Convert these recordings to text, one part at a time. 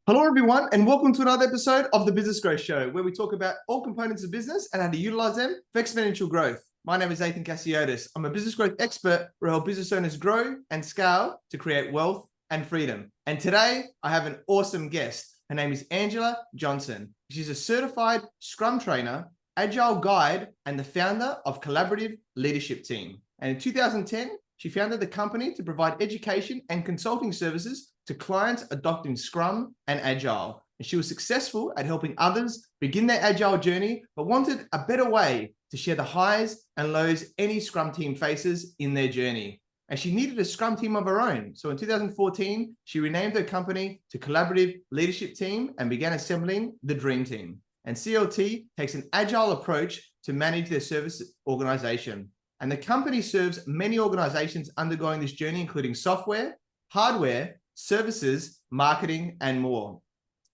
Hello, everyone, and welcome to another episode of the Business Growth Show, where we talk about all components of business and how to utilize them for exponential growth. My name is Athin Cassiotis. I'm a business growth expert who helps business owners grow and scale to create wealth and freedom. And today, I have an awesome guest. Her name is Angela Johnson. She's a certified Scrum Trainer, Agile Guide, and the founder of Collaborative Leadership Team. And in 2010, she founded the company to provide education and consulting services to clients adopting Scrum and Agile. And she was successful at helping others begin their Agile journey, but wanted a better way to share the highs and lows any Scrum team faces in their journey. And she needed a Scrum team of her own. So in 2014, she renamed her company to Collaborative Leadership Team and began assembling the Dream Team. And CLT takes an Agile approach to manage their service organization. And the company serves many organizations undergoing this journey, including software, hardware, services, marketing, and more.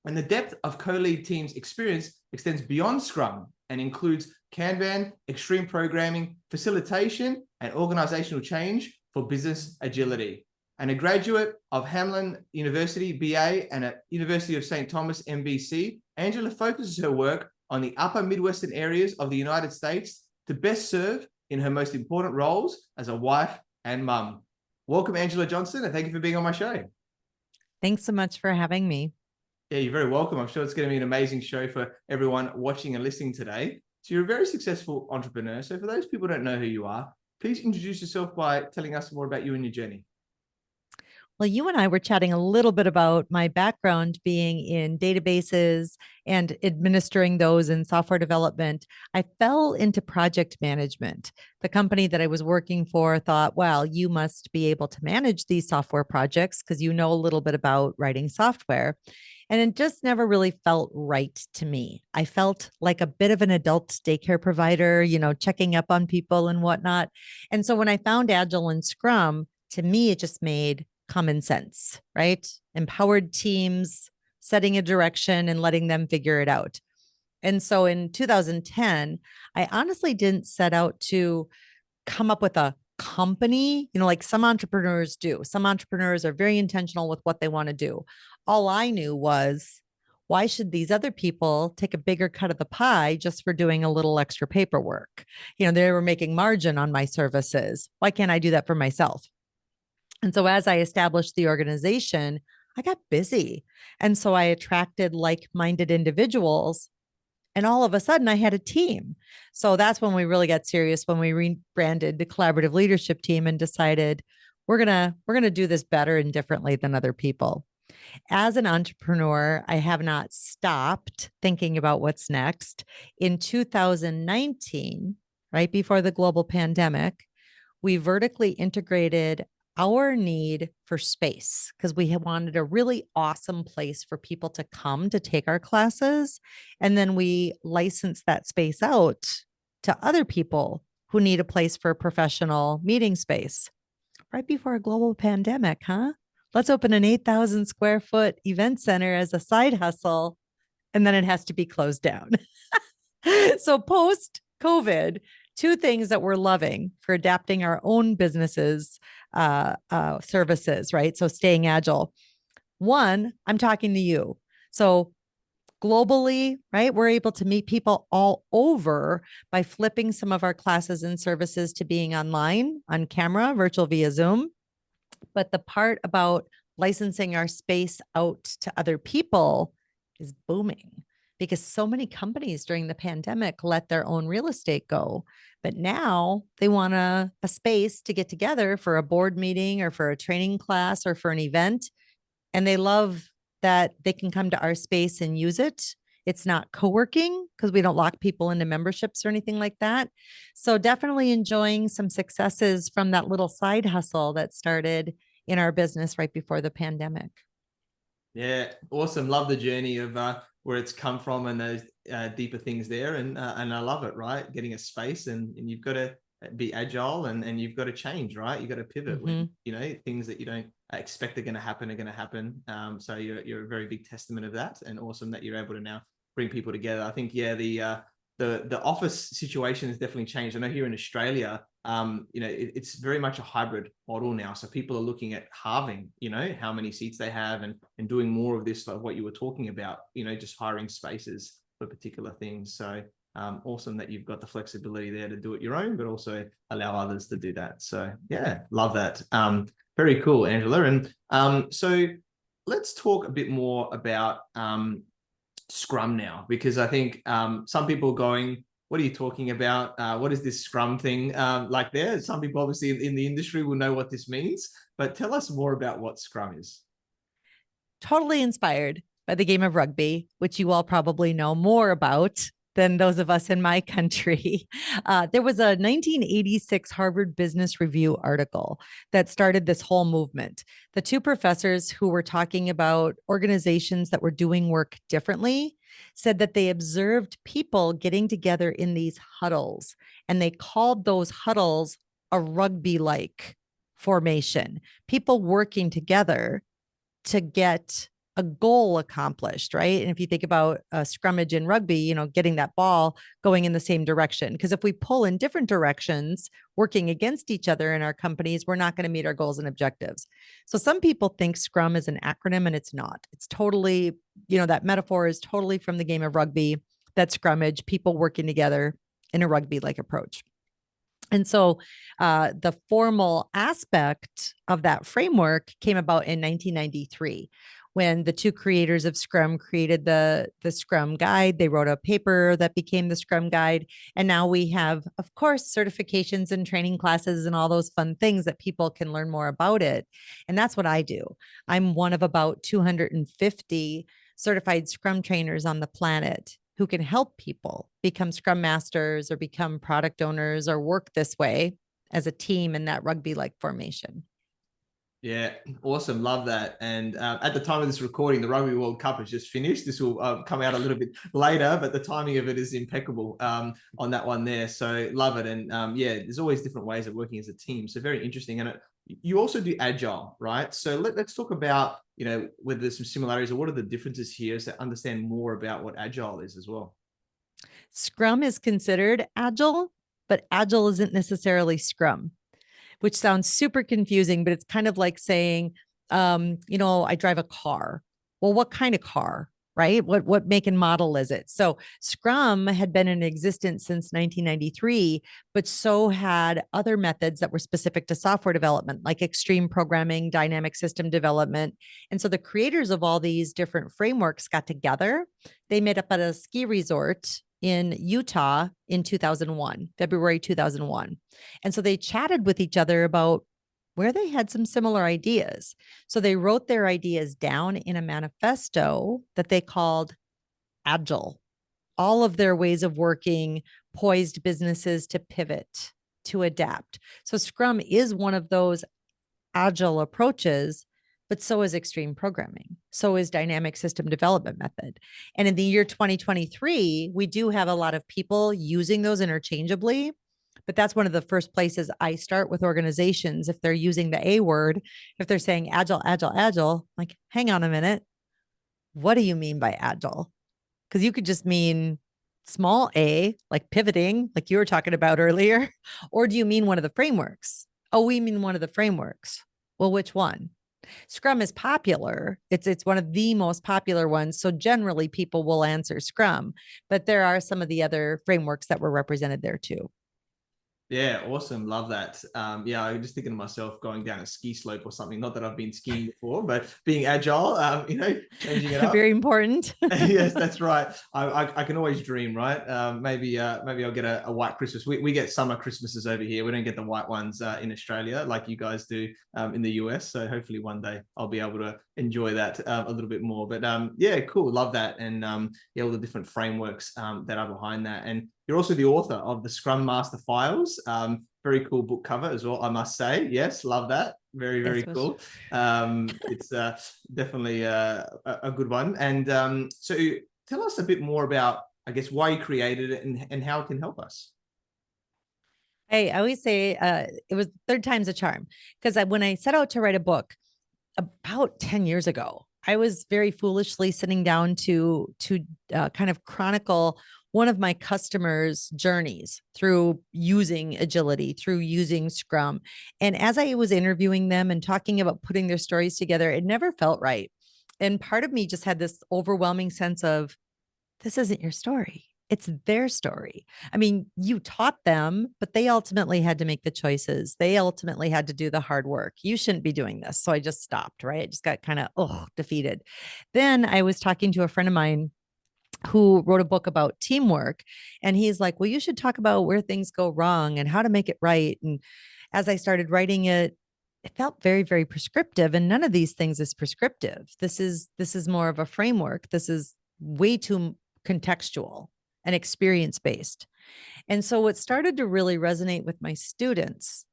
And the depth of CoLeadTeam's experience extends beyond Scrum and includes Kanban, extreme programming, facilitation, and organizational change for business agility. And a graduate of Hamline University, BA, and at University of St. Thomas, M.B.C, Angela focuses her work on the upper Midwestern areas of the United States to best serve in her most important roles as a wife and mum. Welcome, Angela Johnson, and thank you for being on my show. Thanks so much for having me. Yeah, you're very welcome. I'm sure it's going to be an amazing show for everyone watching and listening today. So you're a very successful entrepreneur. So for those people who don't know who you are, please introduce yourself by telling us more about you and your journey. Well, you and I were chatting a little bit about my background being in databases and administering those in software development. I fell into project management. The company that I was working for thought, well, you must be able to manage these software projects because you know a little bit about writing software. And it just never really felt right to me. I felt like a bit of an adult daycare provider, checking up on people and whatnot. And so when I found Agile and Scrum, to me, it just made common sense, right? Empowered teams, setting a direction and letting them figure it out. And so in 2010, I honestly didn't set out to come up with a company, like some entrepreneurs do. Some entrepreneurs are very intentional with what they want to do. All I knew was, why should these other people take a bigger cut of the pie just for doing a little extra paperwork? They were making margin on my services. Why can't I do that for myself? And so as I established the organization, I got busy. And so I attracted like-minded individuals. And all of a sudden I had a team. So that's when we really got serious, when we rebranded the Collaborative Leadership Team and decided we're gonna do this better and differently than other people. As an entrepreneur, I have not stopped thinking about what's next. In 2019, right before the global pandemic, we vertically integrated our need for space because we had wanted a really awesome place for people to come to take our classes. And then we licensed that space out to other people who need a place for a professional meeting space. Right before a global pandemic, huh? Let's open an 8,000 square foot event center as a side hustle, and then it has to be closed down. So post COVID, two things that we're loving for adapting our own businesses, services, right? So staying agile. One, I'm talking to you. So globally, right, we're able to meet people all over by flipping some of our classes and services to being online, on camera, virtual via Zoom. But the part about licensing our space out to other people is booming because so many companies during the pandemic let their own real estate go. But now they want a space to get together for a board meeting or for a training class or for an event. And they love that they can come to our space and use it. It's not co-working because we don't lock people into memberships or anything like that. So definitely enjoying some successes from that little side hustle that started in our business right before the pandemic. Yeah, awesome. Love the journey of where it's come from and those deeper things there. And I love it, right? Getting a space and you've got to be agile and you've got to change, right? You've got to pivot when, things that you don't expect are going to happen. So you're a very big testament of that, and awesome that you're able to now bring people together. I think, the office situation has definitely changed. I know here in Australia, it's very much a hybrid model now. So people are looking at halving, how many seats they have and doing more of this, like what you were talking about, just hiring spaces for particular things. So awesome that you've got the flexibility there to do it your own, but also allow others to do that. So yeah, love that. Very cool, Angela. And so let's talk a bit more about Scrum now, because I think some people are going, what are you talking about? What is this Scrum thing like there? Some people obviously in the industry will know what this means, but tell us more about what Scrum is. Totally inspired by the game of rugby, which you all probably know more about than those of us in my country. There was a 1986 Harvard Business Review article that started this whole movement. The two professors who were talking about organizations that were doing work differently said that they observed people getting together in these huddles, and they called those huddles a rugby-like formation, people working together to get a goal accomplished, right? And if you think about a scrummage in rugby, getting that ball going in the same direction. Because if we pull in different directions, working against each other in our companies, we're not going to meet our goals and objectives. So some people think Scrum is an acronym, and it's not. It's totally, that metaphor is totally from the game of rugby, that scrummage, people working together in a rugby-like approach. And so the formal aspect of that framework came about in 1993, when the two creators of Scrum created the Scrum Guide. They wrote a paper that became the Scrum Guide. And now we have, of course, certifications and training classes and all those fun things that people can learn more about it. And that's what I do. I'm one of about 250 certified Scrum trainers on the planet who can help people become Scrum Masters or become product owners or work this way as a team in that rugby-like formation. Yeah, awesome. Love that. And at the time of this recording, the Rugby World Cup has just finished. This will come out a little bit later, but the timing of it is impeccable on that one there. So love it. And yeah, there's always different ways of working as a team. So very interesting. And you also do Agile, right? So let's talk about, whether there's some similarities or what are the differences here, so understand more about what Agile is as well. Scrum is considered Agile, but Agile isn't necessarily Scrum, which sounds super confusing, but it's kind of like saying, I drive a car. Well, what kind of car, right? What make and model is it? So Scrum had been in existence since 1993, but so had other methods that were specific to software development, like extreme programming, dynamic system development. And so the creators of all these different frameworks got together. They met up at a ski resort in Utah in 2001, February 2001. And so they chatted with each other about where they had some similar ideas. So they wrote their ideas down in a manifesto that they called Agile. All of their ways of working poised businesses to pivot, to adapt. So Scrum is one of those Agile approaches, but so is extreme programming. So is dynamic system development method. And in the year 2023, we do have a lot of people using those interchangeably, but that's one of the first places I start with organizations. If they're using the A word, if they're saying Agile, Agile, Agile, like, hang on a minute. What do you mean by Agile? Because you could just mean small a, like pivoting, like you were talking about earlier, or do you mean one of the frameworks? Oh, we mean one of the frameworks. Well, which one? Scrum is popular. It's one of the most popular ones. So generally people will answer Scrum, but there are some of the other frameworks that were represented there too. Yeah, awesome. Love that. Yeah, I'm just thinking to myself going down a ski slope or something. Not that I've been skiing before, but being agile, changing it up. Very important. Yes, that's right. I can always dream, right? Maybe I'll get a white Christmas. We get summer Christmases over here. We don't get the white ones in Australia like you guys do in the US. So hopefully one day I'll be able to enjoy that a little bit more. But yeah, cool. Love that. And yeah, all the different frameworks that are behind that. And you're also the author of the Scrum Master Files. Very cool book cover as well, I must say. Yes, love that. Very, very cool. It's definitely a good one. And so tell us a bit more about, I guess, why you created it and how it can help us. Hey, I always say it was third time's a charm, because when I set out to write a book about 10 years ago, I was very foolishly sitting down to kind of chronicle one of my customers' journeys through using agility, through using Scrum. And as I was interviewing them and talking about putting their stories together, it never felt right. And part of me just had this overwhelming sense of, this isn't your story. It's their story. I mean, you taught them, but they ultimately had to make the choices. They ultimately had to do the hard work. You shouldn't be doing this. So I just stopped, right? I just got kind of, defeated. Then I was talking to a friend of mine who wrote a book about teamwork. And he's like, well, you should talk about where things go wrong and how to make it right. And as I started writing it, it felt very, very prescriptive. And none of these things is prescriptive. This is more of a framework. This is way too contextual and experience based. And so what started to really resonate with my students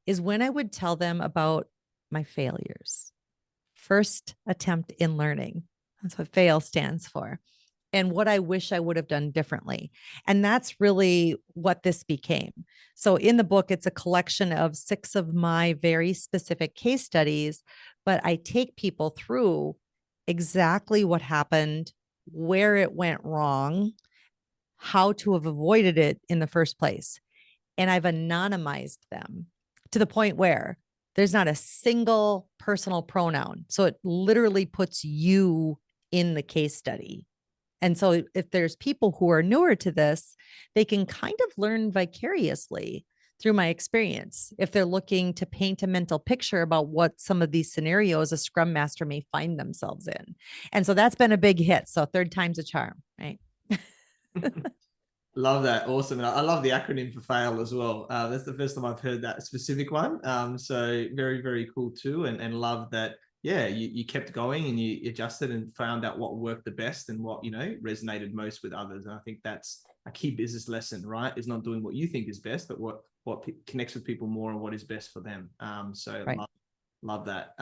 is when I would tell them about my failures. First attempt in learning. That's what FAIL stands for. And what I wish I would have done differently. And that's really what this became. So in the book, it's a collection of 6 of my very specific case studies, but I take people through exactly what happened, where it went wrong, how to have avoided it in the first place. And I've anonymized them to the point where there's not a single personal pronoun. So it literally puts you in the case study. And so if there's people who are newer to this, they can kind of learn vicariously through my experience if they're looking to paint a mental picture about what some of these scenarios a Scrum Master may find themselves in. And so that's been a big hit. So third time's a charm, right? Love that. Awesome. And I love the acronym for FAIL as well. That's the first time I've heard that specific one. So very, very cool too. And love that. Yeah, you kept going and you adjusted and found out what worked the best and what, resonated most with others. And I think that's a key business lesson, right? Is not doing what you think is best, but what connects with people more and what is best for them. So right. love that.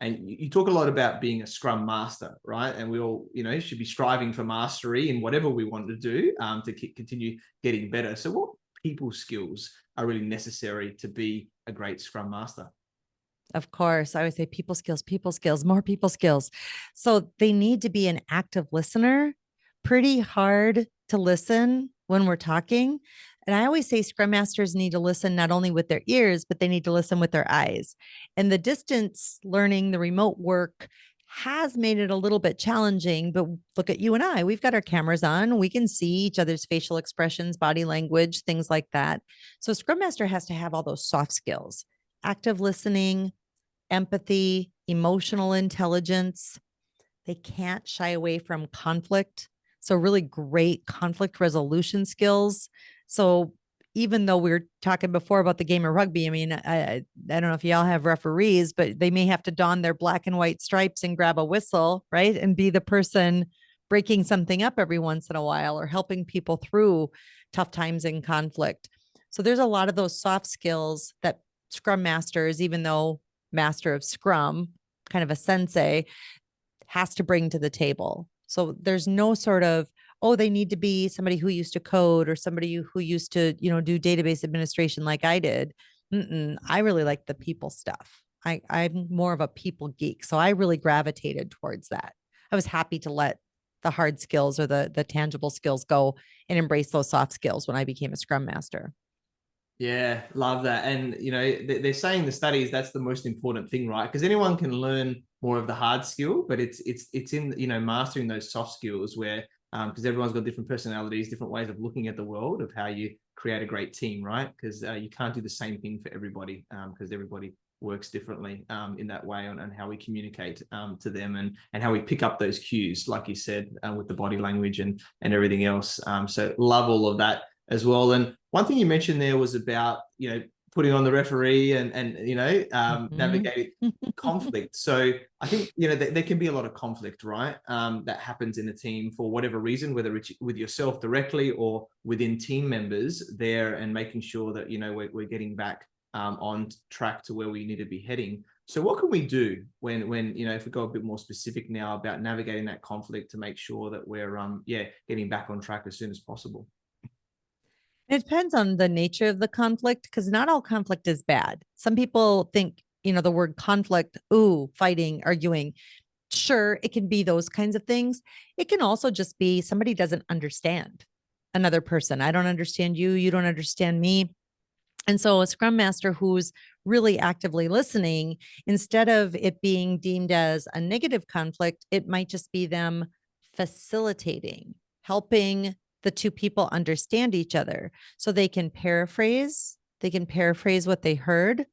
And you talk a lot about being a Scrum Master, right? And we all, should be striving for mastery in whatever we want to do to continue getting better. So what people skills are really necessary to be a great Scrum Master? Of course, I always say people skills, more people skills. So they need to be an active listener, pretty hard to listen when we're talking. And I always say Scrum Masters need to listen not only with their ears, but they need to listen with their eyes. And the distance learning, the remote work has made it a little bit challenging, but look at you and I, we've got our cameras on. We can see each other's facial expressions, body language, things like that. So Scrum Master has to have all those soft skills, active listening, empathy, emotional intelligence. They can't shy away from conflict. So really great conflict resolution skills. So even though we were talking before about the game of rugby, I mean, I don't know if y'all have referees, but they may have to don their black and white stripes and grab a whistle, right? And be the person breaking something up every once in a while or helping people through tough times in conflict. So there's a lot of those soft skills that Scrum Masters, even though master of Scrum, kind of a sensei, has to bring to the table. So there's no sort of, they need to be somebody who used to code or somebody who used to, do database administration like I did. I really like the people stuff. I'm more of a people geek. So I really gravitated towards that. I was happy to let the hard skills or the tangible skills go and embrace those soft skills when I became a Scrum Master. Yeah, love that. And, they're saying the studies, that's the most important thing, right? Because anyone can learn more of the hard skill, but it's in, mastering those soft skills where, because everyone's got different personalities, different ways of looking at the world, of how you create a great team, right? Because you can't do the same thing for everybody, because everybody works differently in that way on how we communicate to them and how we pick up those cues, like you said, with the body language and everything else. So love all of that as well. And one thing you mentioned there was about, putting on the referee and navigating conflict. So I think, there can be a lot of conflict, right? That happens in a team for whatever reason, whether it's with yourself directly or within team members there, and making sure that, we're getting back on track to where we need to be heading. So what can we do when if we go a bit more specific now about navigating that conflict to make sure that we're getting back on track as soon as possible? It depends on the nature of the conflict, because not all conflict is bad. Some people think, the word conflict, fighting, arguing. Sure, it can be those kinds of things. It can also just be somebody doesn't understand. another person. I don't understand you. You don't understand me. And so a Scrum Master who's really actively listening, instead of it being deemed as a negative conflict, it might just be them facilitating, helping the two people understand each other so they can paraphrase. They can paraphrase what they heard.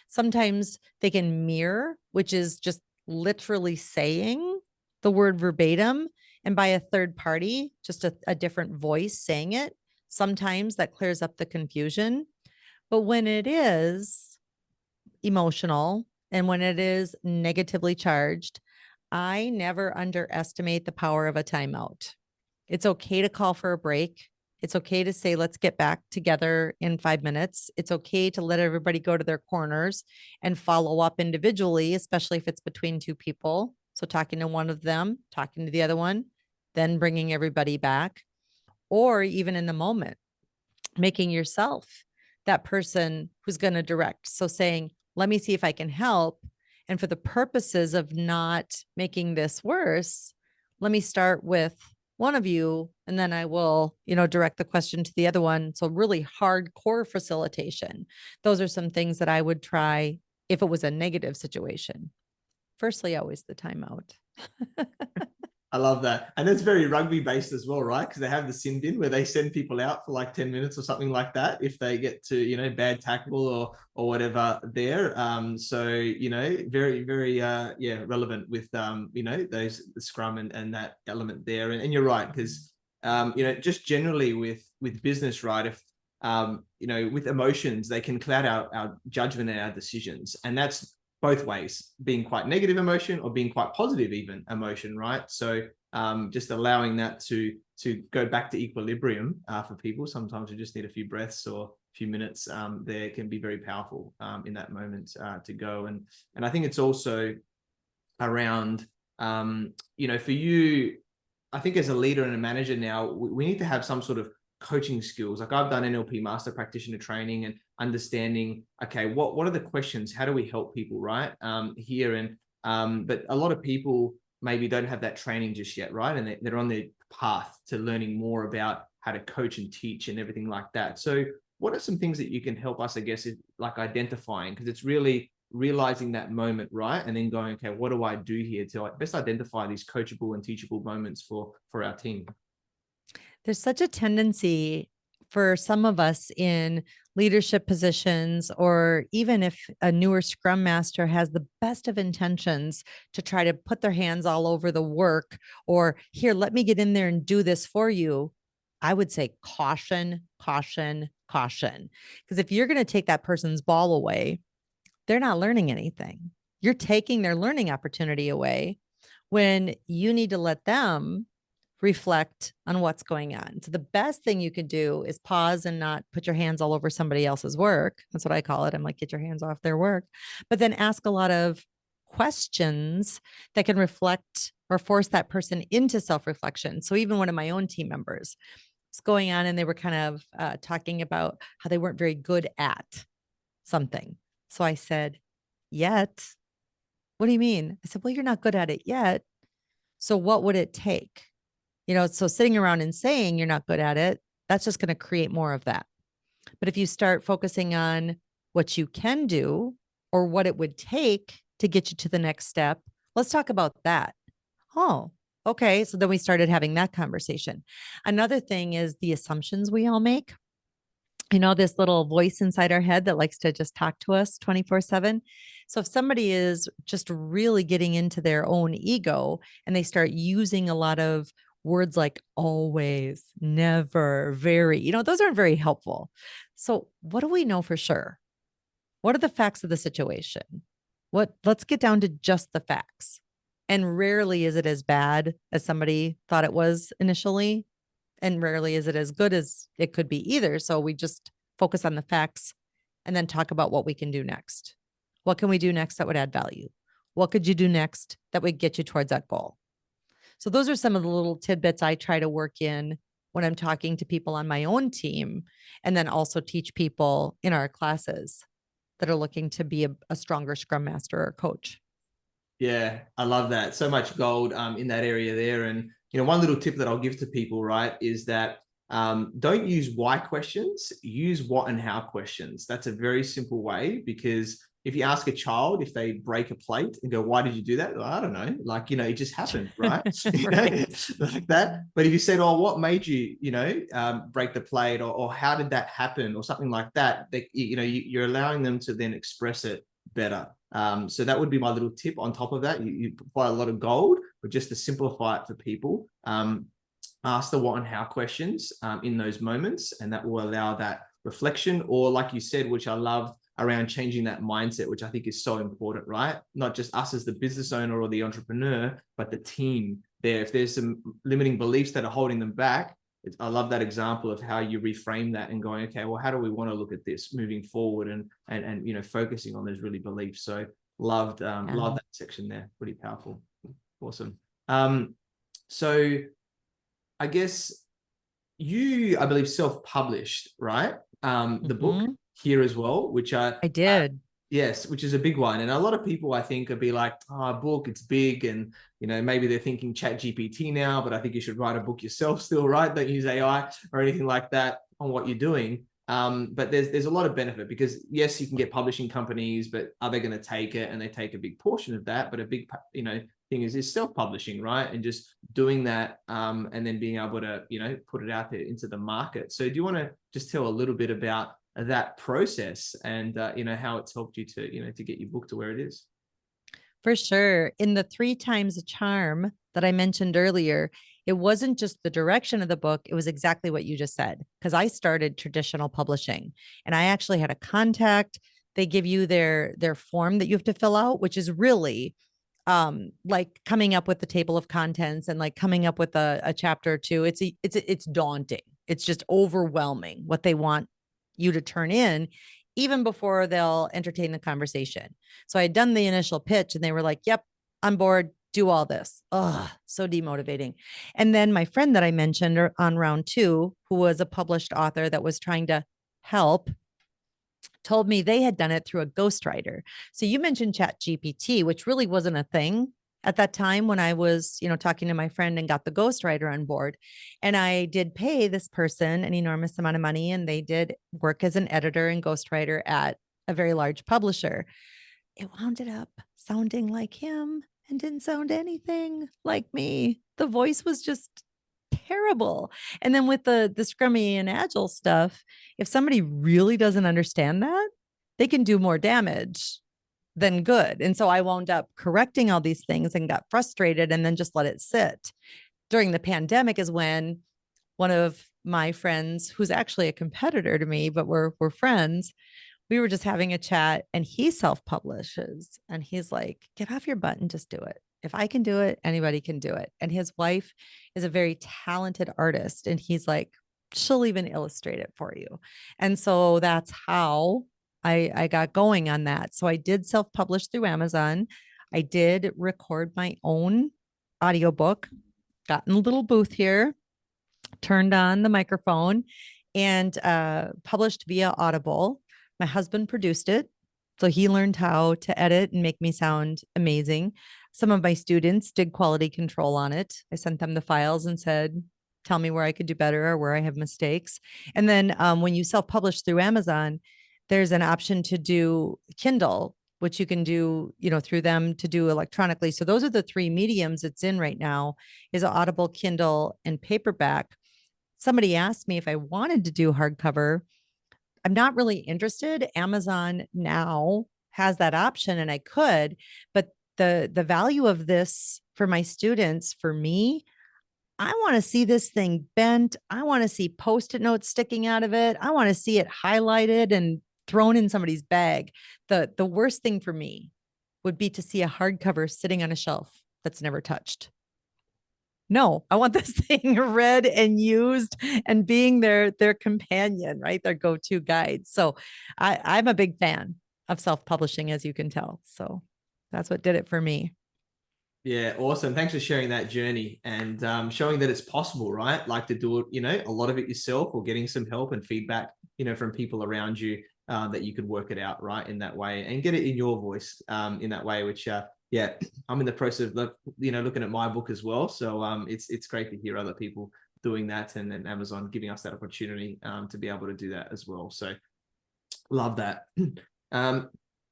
Sometimes they can mirror, which is just literally saying the word verbatim, and by a third party, just a different voice saying it. Sometimes that clears up the confusion. But when it is emotional and when it is negatively charged, I never underestimate the power of a timeout. It's okay to call for a break. It's okay to say, let's get back together in 5 minutes. It's okay to let everybody go to their corners and follow up individually, especially if it's between two people. So talking to one of them, talking to the other one, then bringing everybody back, or even in the moment, making yourself that person who's going to direct. So saying, let me see if I can help. And for the purposes of not making this worse, let me start with one of you, and then I will, direct the question to the other one. So really hardcore facilitation. Those are some things that I would try if it was a negative situation. Firstly, always the timeout. I love that. And it's very rugby based as well, right? Because they have the sin bin where they send people out for like 10 minutes or something like that if they get to, bad tackle or whatever there. So, very, very, relevant with, those the Scrum and that element there. And you're right, because, just generally with business, right? If, with emotions, they can cloud our judgment and our decisions. And that's both ways, being quite negative emotion or being quite positive even emotion, right? So just allowing that to go back to equilibrium for people. Sometimes you just need a few breaths or a few minutes there can be very powerful in that moment to go. And I think it's also around, for you, I think as a leader and a manager now, we need to have some sort of coaching skills. Like I've done NLP master practitioner training and understanding, okay, what are the questions? How do we help people, right? Here. And but a lot of people maybe don't have that training just yet, right? And they're on their path to learning more about how to coach and teach and everything like that. So what are some things that you can help us, I guess, like identifying? Because it's really realizing that moment, right? And then going, okay, what do I do here to best identify these coachable and teachable moments for our team? There's such a tendency for some of us in leadership positions, or even if a newer Scrum Master has the best of intentions, to try to put their hands all over the work, or here, let me get in there and do this for you. I would say caution, caution, caution. Because if you're going to take that person's ball away, they're not learning anything. You're taking their learning opportunity away when you need to let them reflect on what's going on. So the best thing you can do is pause and not put your hands all over somebody else's work. That's what I call it. I'm like, get your hands off their work, but then ask a lot of questions that can reflect or force that person into self-reflection. So even one of my own team members was going on and they were kind of talking about how they weren't very good at something. So I said, yet, what do you mean? I said, well, you're not good at it yet. So what would it take? So sitting around and saying you're not good at it, that's just going to create more of that. But if you start focusing on what you can do or what it would take to get you to the next step, let's talk about that. Oh, okay. So then we started having that conversation. Another thing is the assumptions we all make. This little voice inside our head that likes to just talk to us 24/7. So if somebody is just really getting into their own ego and they start using a lot of words like always, never, very, those aren't very helpful. So what do we know for sure? What are the facts of the situation? Let's get down to just the facts. And rarely is it as bad as somebody thought it was initially. And rarely is it as good as it could be either. So we just focus on the facts and then talk about what we can do next. What can we do next that would add value? What could you do next that would get you towards that goal? So those are some of the little tidbits I try to work in when I'm talking to people on my own team, and then also teach people in our classes that are looking to be a stronger Scrum Master or coach. Yeah, I love that. So much gold in that area there. And, one little tip that I'll give to people, right, is that Don't use why questions, use what and how questions. That's a very simple way, because if you ask a child if they break a plate and go, why did you do that? Well, I don't know. Like, it just happened, right? Like that. But if you said, oh, what made you, break the plate, or how did that happen, or something like that, you're allowing them to then express it better. So that would be my little tip on top of that. You provide a lot of gold, but just to simplify it for people, ask the what and how questions in those moments, and that will allow that reflection, or like you said, which I love, around changing that mindset, which I think is so important, right? Not just us as the business owner or the entrepreneur, but the team there. If there's some limiting beliefs that are holding them back, I love that example of how you reframe that and going, okay, well, how do we want to look at this moving forward, and focusing on those really beliefs. So loved that section there. Pretty powerful. Awesome. So I guess I believe, self-published, right? The book here as well, which I did. Yes, which is a big one. And a lot of people, I think, will be like, a book, it's big. And, maybe they're thinking Chat GPT now, but I think you should write a book yourself still, right? Don't use AI or anything like that on what you're doing. But there's a lot of benefit, because yes, you can get publishing companies, but are they going to take it? And they take a big portion of that. But a big, thing is self-publishing, right? And just doing that, and then being able to, put it out there into the market. So do you want to just tell a little bit about that process, and how it's helped you to to get your book to where it is? For sure. In the 3 times a charm that I mentioned earlier, it wasn't just the direction of the book, it was exactly what you just said. Because I started traditional publishing, and I actually had a contact. They give you their form that you have to fill out, which is really like coming up with the table of contents, and like coming up with a chapter or two. It's daunting. It's just overwhelming what they want you to turn in, even before they'll entertain the conversation. So I had done the initial pitch, and they were like, yep, on board, do all this. Oh, so demotivating. And then my friend that I mentioned on round 2, who was a published author that was trying to help, told me they had done it through a ghostwriter. So you mentioned Chat GPT, which really wasn't a thing at that time when I was, talking to my friend and got the ghostwriter on board. And I did pay this person an enormous amount of money, and they did work as an editor and ghostwriter at a very large publisher. It wound up sounding like him and didn't sound anything like me. The voice was just terrible. And then with the Scrum and Agile stuff, if somebody really doesn't understand that, they can do more damage than good. And so I wound up correcting all these things and got frustrated, and then just let it sit. During the pandemic is when one of my friends, who's actually a competitor to me, but we're friends, we were just having a chat, and he self-publishes, and he's like, get off your butt and just do it. If I can do it, anybody can do it. And his wife is a very talented artist, and he's like, she'll even illustrate it for you. And so that's how I got going on that. So I did self-publish through Amazon. I did record my own audiobook, got in a little booth here, turned on the microphone, and published via Audible. My husband produced it, so he learned how to edit and make me sound amazing. Some of my students did quality control on it. I sent them the files and said, tell me where I could do better or where I have mistakes. And then when you self-publish through Amazon, there's an option to do Kindle, which you can do, through them to do electronically. So those are the 3 mediums it's in right now, is Audible, Kindle, and paperback. Somebody asked me if I wanted to do hardcover. I'm not really interested. Amazon now has that option, and I could, but the value of this for my students, for me, I want to see this thing bent. I want to see Post-it notes sticking out of it. I want to see it highlighted and thrown in somebody's bag. The worst thing for me would be to see a hardcover sitting on a shelf that's never touched. No, I want this thing read and used and being their companion, right? Their go-to guide. So I'm a big fan of self-publishing, as you can tell. So that's what did it for me. Yeah, awesome. Thanks for sharing that journey, and showing that it's possible, right? Like to do it, a lot of it yourself, or getting some help and feedback, from people around you, that you could work it out, right, in that way, and get it in your voice, in that way, which, yeah, I'm in the process of, looking at my book as well. So it's great to hear other people doing that, and then Amazon giving us that opportunity to be able to do that as well. So love that.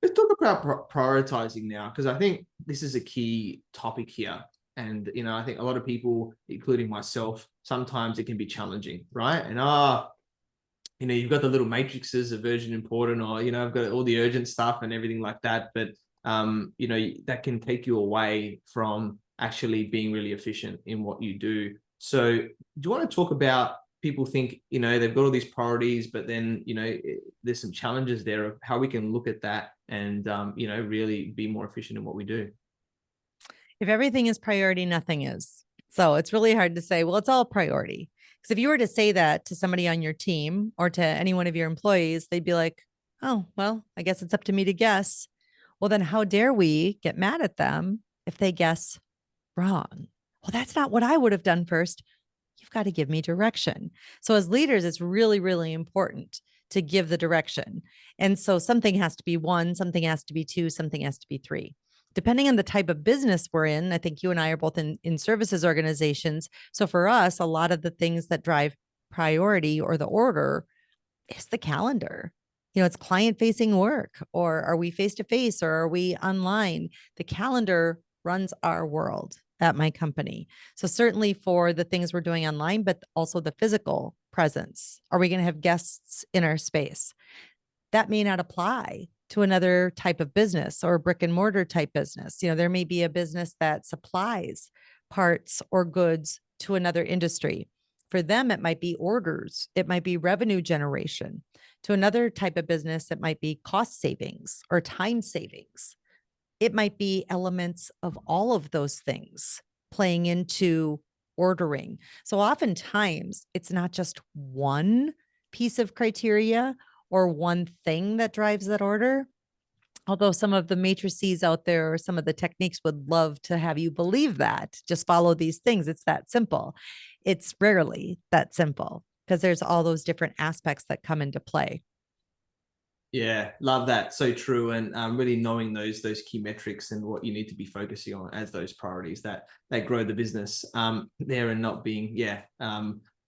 Let's talk about prioritizing now, because I think this is a key topic here. And, I think a lot of people, including myself, sometimes it can be challenging, right? And, you've got the little matrices of urgent, important, or, I've got all the urgent stuff and everything like that. But, that can take you away from actually being really efficient in what you do. So do you want to talk about, people think, they've got all these priorities, but then, there's some challenges there of how we can look at that and, really be more efficient in what we do. If everything is priority, nothing is. So it's really hard to say, well, it's all priority. Because if you were to say that to somebody on your team or to any one of your employees, they'd be like, oh, well, I guess it's up to me to guess. Well, then how dare we get mad at them if they guess wrong? Well, that's not what I would have done first. You've got to give me direction. So as leaders, it's really, really important to give the direction. And so something has to be 1, something has to be 2, something has to be 3. Depending on the type of business we're in, I think you and I are both in services organizations. So for us, a lot of the things that drive priority or the order is the calendar. It's client facing work, or are we face to face, or are we online? The calendar runs our world at my company. So certainly for the things we're doing online, but also the physical presence. Are we going to have guests in our space? That may not apply to another type of business or a brick and mortar type business. There may be a business that supplies parts or goods to another industry. For them, it might be orders. It might be revenue generation. To another type of business, it might be cost savings or time savings. It might be elements of all of those things playing into ordering. So oftentimes it's not just one piece of criteria or one thing that drives that order. Although some of the matrices out there or some of the techniques would love to have you believe that, just follow these things. It's that simple. It's rarely that simple because there's all those different aspects that come into play. Yeah, love that. So true. And really knowing those key metrics and what you need to be focusing on as those priorities that grow the business there, and not being,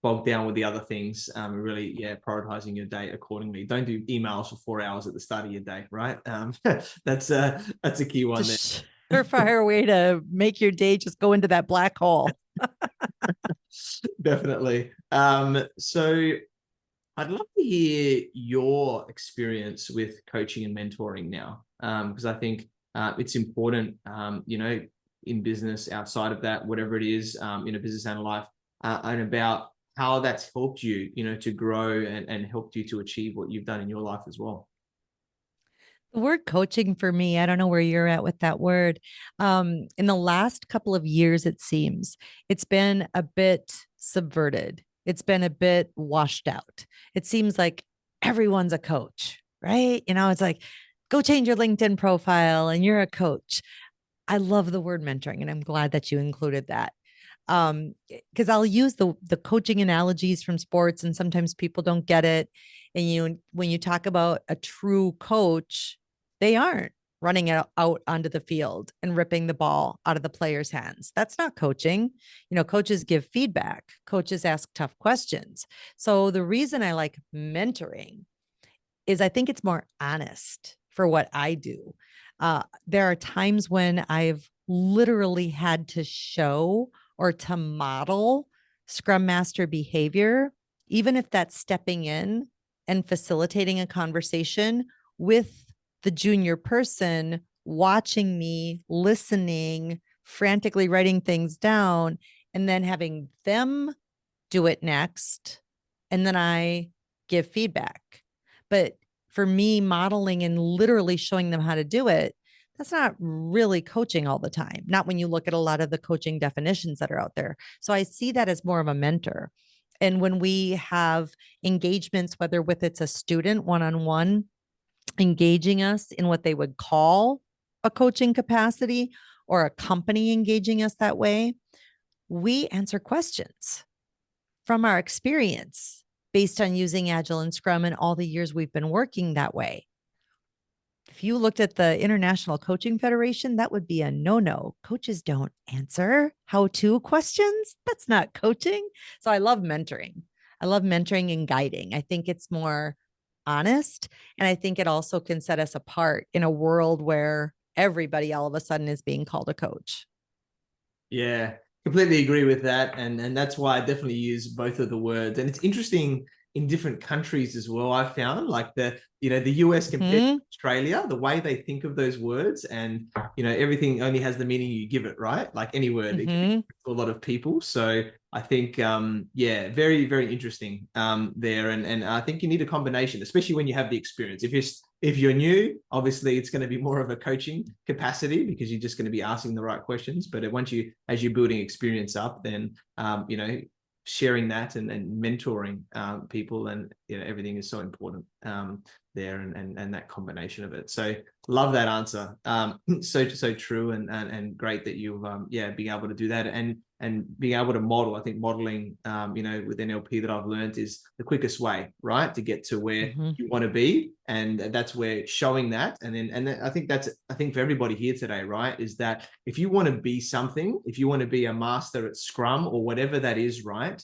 bogged down with the other things. Really, prioritizing your day accordingly. Don't do emails for 4 hours at the start of your day, right? That's a key one there. Surefire way to make your day just go into that black hole. Definitely. So I'd love to hear your experience with coaching and mentoring now, because I think it's important, in business, outside of that, whatever it is, in a business and life, and about how that's helped you, to grow and helped you to achieve what you've done in your life as well. The word coaching for me, I don't know where you're at with that word. In the last couple of years, it seems it's been a bit subverted. It's been a bit washed out. It seems like everyone's a coach, right? It's like, go change your LinkedIn profile and you're a coach. I love the word mentoring, and I'm glad that you included that. Because I'll use the coaching analogies from sports, and sometimes people don't get it. And when you talk about a true coach, they aren't running out onto the field and ripping the ball out of the player's hands. That's not coaching. Coaches give feedback. Coaches ask tough questions. So the reason I like mentoring is I think it's more honest for what I do. There are times when I've literally had to show or to model Scrum Master behavior, even if that's stepping in and facilitating a conversation with the junior person, watching me, listening, frantically writing things down, and then having them do it next. And then I give feedback. But for me, modeling and literally showing them how to do it, that's not really coaching all the time. Not when you look at a lot of the coaching definitions that are out there. So I see that as more of a mentor. And when we have engagements, whether with it's a student one-on-one, engaging us in what they would call a coaching capacity, or a company engaging us that way, we answer questions from our experience based on using Agile and Scrum and all the years we've been working that way. If you looked at the International Coaching Federation, that would be a no-no. Coaches don't answer how-to questions. That's not coaching. So I love mentoring. I love mentoring and guiding. I think it's more honest. And I think it also can set us apart in a world where everybody all of a sudden is being called a coach. Yeah, completely agree with that. And that's why I definitely use both of the words. And it's interesting in different countries as well. I found like the US compared to Australia, the way they think of those words, and everything only has the meaning you give it, right? Like any word, it can be to a lot of people. So I think yeah, very, very interesting there. And I think you need a combination, especially when you have the experience. If you're new, obviously it's going to be more of a coaching capacity because you're just going to be asking the right questions. But as you're building experience up, then sharing that and mentoring people, and everything is so important there, and that combination of it. So love that answer. So true, and great that you've being able to do that and being able to model. I think modeling with NLP that I've learned is the quickest way, right, to get to where you want to be. And that's where showing that, and then I think for everybody here today, right, is that if you want to be something, if you want to be a master at Scrum or whatever that is, right,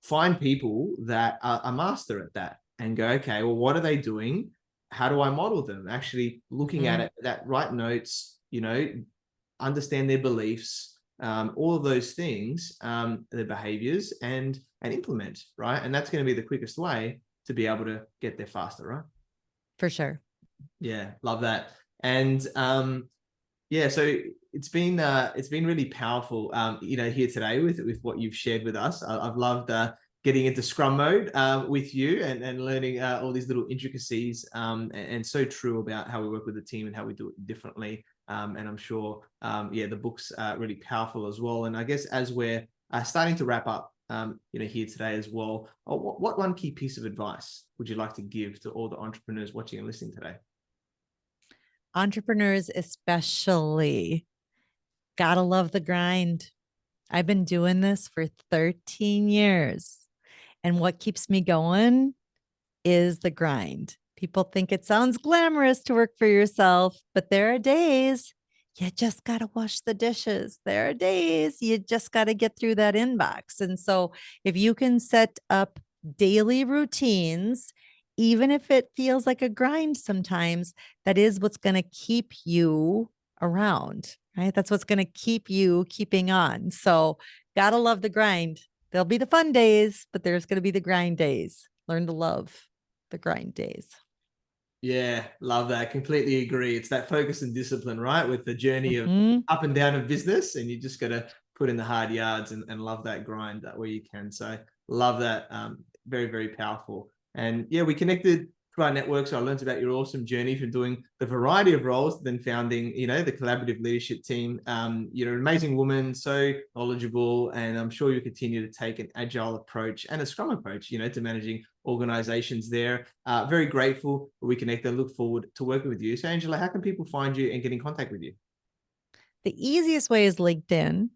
find people that are a master at that and go, okay, well, what are they doing? How do I model them? Actually looking at it, that write notes, understand their beliefs, all of those things, their behaviors, and implement, right? And that's going to be the quickest way to be able to get there faster, right? For sure. Yeah, love that. And yeah, so it's been really powerful, here today with what you've shared with us. I've loved getting into Scrum mode with you and learning all these little intricacies, and so true about how we work with the team and how we do it differently. And I'm sure, the book's really powerful as well. And I guess as we're starting to wrap up, here today as well, what one key piece of advice would you like to give to all the entrepreneurs watching and listening today? Entrepreneurs especially, gotta love the grind. I've been doing this for 13 years. And what keeps me going is the grind. People think it sounds glamorous to work for yourself, but there are days you just got to wash the dishes. There are days you just got to get through that inbox. And so if you can set up daily routines, even if it feels like a grind sometimes, that is what's going to keep you around, right? That's what's going to keep you keeping on. So gotta love the grind. There'll be the fun days, but there's going to be the grind days. Learn to love the grind days. Yeah, love that. Completely agree. It's that focus and discipline, right? With the journey of up and down of business, and you just got to put in the hard yards and love that grind where you can. So love that. Very, very powerful. And yeah, we connected through our network. So I learned about your awesome journey from doing the variety of roles, then founding, the collaborative leadership team. You're an amazing woman, so knowledgeable, and I'm sure you continue to take an agile approach and a Scrum approach, to managing organizations there. Very grateful we connected. Look forward to working with you. So Angela, how can people find you and get in contact with you? The easiest way is LinkedIn.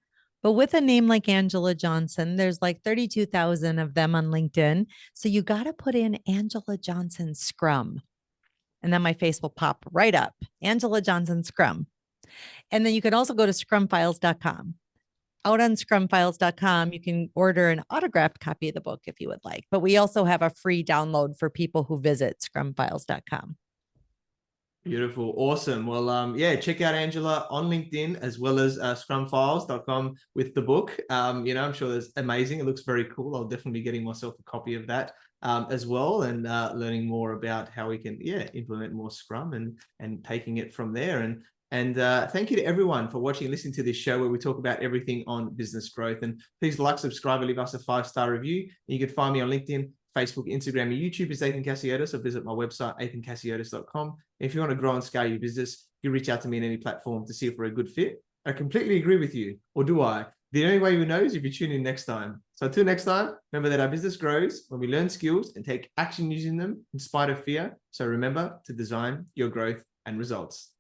But with a name like Angela Johnson, there's like 32,000 of them on LinkedIn. So you got to put in Angela Johnson Scrum. And then my face will pop right up, Angela Johnson Scrum. And then you can also go to scrumfiles.com. Out on scrumfiles.com, you can order an autographed copy of the book if you would like. But we also have a free download for people who visit scrumfiles.com. Beautiful. Awesome. Well, check out Angela on LinkedIn as well as scrumfiles.com with the book. I'm sure that's amazing. It looks very cool. I'll definitely be getting myself a copy of that as well, and learning more about how we can, implement more Scrum and taking it from there. And thank you to everyone for watching and listening to this show where we talk about everything on business growth. And please like, subscribe, and leave us a 5-star review. You can find me on LinkedIn, Facebook, Instagram, and YouTube is Athin Cassiotis, or visit my website, athincassiotis.com. If you want to grow and scale your business, you reach out to me on any platform to see if we're a good fit. I completely agree with you, or do I? The only way you know is if you tune in next time. So until next time, remember that our business grows when we learn skills and take action using them in spite of fear. So remember to design your growth and results.